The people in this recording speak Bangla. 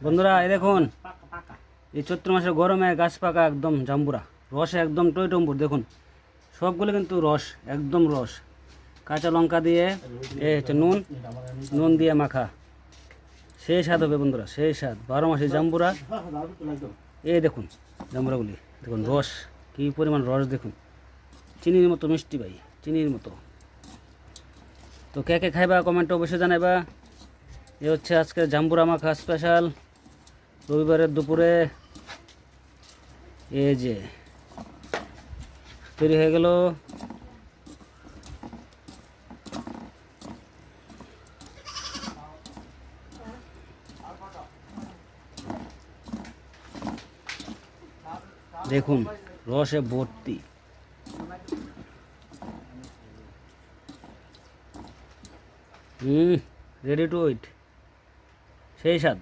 বন্ধুরা এই দেখুন, এই চৈত্র মাসের গরমে গাছ পাকা একদম জাম্বুরা, রসে একদম টইটম্বুর। দেখুন সবগুলো কিন্তু রস, একদম রস। কাঁচা লঙ্কা দিয়ে এ হচ্ছে নুন, নুন দিয়ে মাখা, সেই স্বাদ হবে বন্ধুরা, সেই স্বাদ। 12 মাসে জাম্বুরা। এই দেখুন জাম্বুরাগুলি, দেখুন রস, কী পরিমাণ রস দেখুন, চিনির মতো মিষ্টি ভাই, চিনির মতো। তো কে কে খাইবা কমেন্টে অবশ্যই জানাইবা। এ হচ্ছে আজকে জাম্বুরা মাখা স্পেশাল রবিবারের দুপুরে। এই যে তৈরি হয়ে গেল। দেখুন রসে ভর্তি। রেডি টু ইট, সেই স্বাদ।